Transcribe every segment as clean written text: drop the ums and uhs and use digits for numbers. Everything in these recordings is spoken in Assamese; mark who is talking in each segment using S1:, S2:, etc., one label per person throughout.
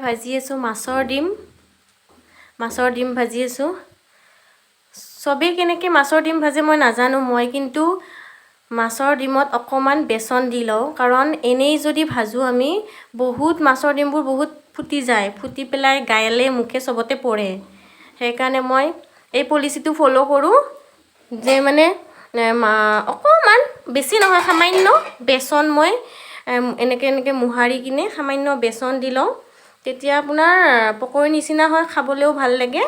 S1: ভাজি আছোঁ মাছৰ ডিম ভাজি আছোঁ। চবেই কেনেকৈ মাছৰ ডিম ভাজে মই নাজানো, মই কিন্তু মাছৰ ডিমত অকণমান বেচন দি লওঁ, কাৰণ এনেই যদি ভাজোঁ আমি বহুত মাছৰ ডিমবোৰ বহুত ফুটি যায়, ফুটি পেলাই গালে মুখে চবতে পৰে। সেইকাৰণে মই এই পলিচিটো ফ'ল' কৰোঁ যে মানে অকণমান বেছি নহয়, সামান্য বেচন মই এনেকৈ মোহাৰি কিনে সামান্য বেচন দি লওঁ, তেতিয়া আপোনাৰ পকৰীৰ নিচিনা হয়, খাবলৈও ভাল লাগে,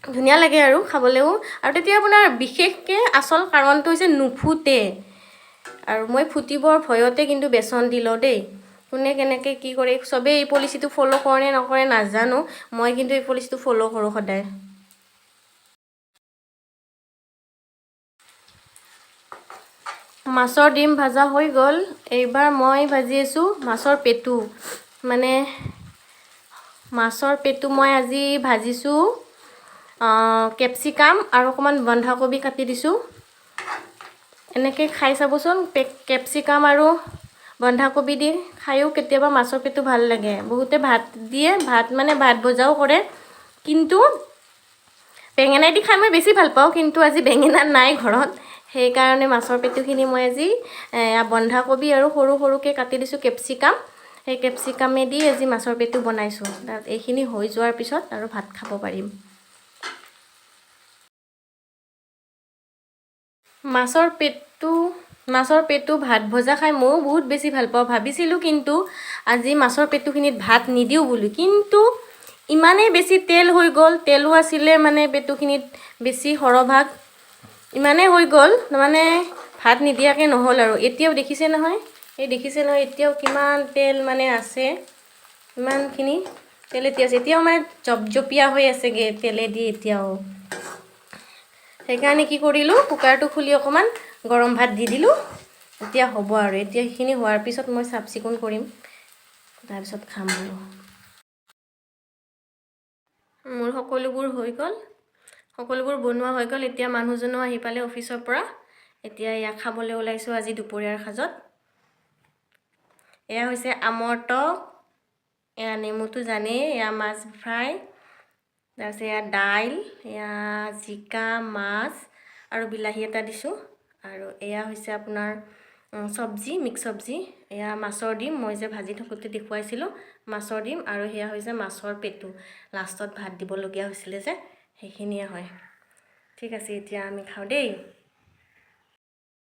S1: ধুনীয়া লাগে আৰু খাবলৈও। আৰু তেতিয়া আপোনাৰ বিশেষকৈ আচল কাৰণটো হৈছে নুফুটে, আৰু মই ফুটিবৰ ভয়তে কিন্তু বেচন দি লওঁ দেই। কোনে কেনেকৈ কি কৰে, চবেই এই পলিচিটো ফ'ল' কৰে নে নকৰে নাজানো, মই কিন্তু এই পলিচিটো ফ'ল' কৰোঁ সদায়। মাছৰ ডিম ভাজা হৈ গ'ল। এইবাৰ মই ভাজি আছোঁ মাছৰ পেটু। মানে মাছৰ পেটু মই আজি ভাজিছোঁ কেপচিকাম আৰু অকণমান বন্ধাকবি কাটি দিছোঁ। এনেকৈ খাই চাবচোন, কেপচিকাম আৰু বন্ধাকবি দি খায়ো কেতিয়াবা মাছৰ পেটু ভাল লাগে। বহুতে ভাত দিয়ে, ভাত ভজাও কৰে, কিন্তু বেঙেনাই দি খাই মই বেছি ভাল পাওঁ, কিন্তু আজি বেঙেনা নাই ঘৰত, সেইকাৰণে মাছৰ পেটুখিনি মই আজি বন্ধাকবি আৰু সৰু সৰুকৈ কাটি দিছোঁ কেপচিকাম, সেই কেপচিকামেদি আজি মাছৰ পেটু বনাইছোঁ। এইখিনি হৈ যোৱাৰ পিছত আৰু ভাত খাব পাৰিম। মাছৰ পেটু ভাত ভজা খাই ময়ো বহুত বেছি ভাল পাওঁ। ভাবিছিলোঁ কিন্তু আজি মাছৰ পেটুখিনিত ভাত নিদিওঁ বুলি, কিন্তু ইমানেই বেছি তেল হৈ গ'ল, তেলো আছিলে মানে পেটুখিনিত বেছি সৰহভাগ, ইমানেই হৈ গ'ল মানে ভাত নিদিয়াকৈ নহ'ল আৰু। এতিয়াও দেখিছে নহয়, এতিয়াও কিমান তেল মানে আছে, ইমানখিনি তেল এতিয়া আছে, এতিয়াও মানে জপজপীয়া হৈ আছেগৈ তেলেদি এতিয়াও। সেইকাৰণে কি কৰিলোঁ, কুকাৰটো খুলি অকণমান গৰম ভাত দি দিলোঁ, এতিয়া হ'ব আৰু। এতিয়া সেইখিনি হোৱাৰ পিছত মই চাফ চিকুণ কৰিম, তাৰপিছত খাম আৰু। মোৰ সকলোবোৰ হৈ গ'ল, সকলোবোৰ বনোৱা হৈ গ'ল। এতিয়া মানুহজনো আহি পালে অফিচৰ পৰা, এতিয়া এয়া খাবলৈ ওলাইছোঁ আজি দুপৰীয়াৰ সাজত। এয়া হৈছে আমৰ টক, এয়া নেমুটো জানেই, এয়া মাছ ফ্ৰাই, তাৰপিছত এয়া দাইল, এয়া জিকা, মাছ আৰু বিলাহী এটা দিছোঁ, আৰু এয়া হৈছে আপোনাৰ চব্জি, মিক্স চব্জি, এয়া মাছৰ ডিম, মই যে ভাজি থাকোঁতে দেখুৱাইছিলোঁ মাছৰ ডিম, আৰু সেয়া হৈছে মাছৰ পেটু। লাষ্টত ভাত দিবলগীয়া হৈছিলে যে, সেইখিনিয়ে হয়। ঠিক আছে, এতিয়া আমি খাওঁ দেই।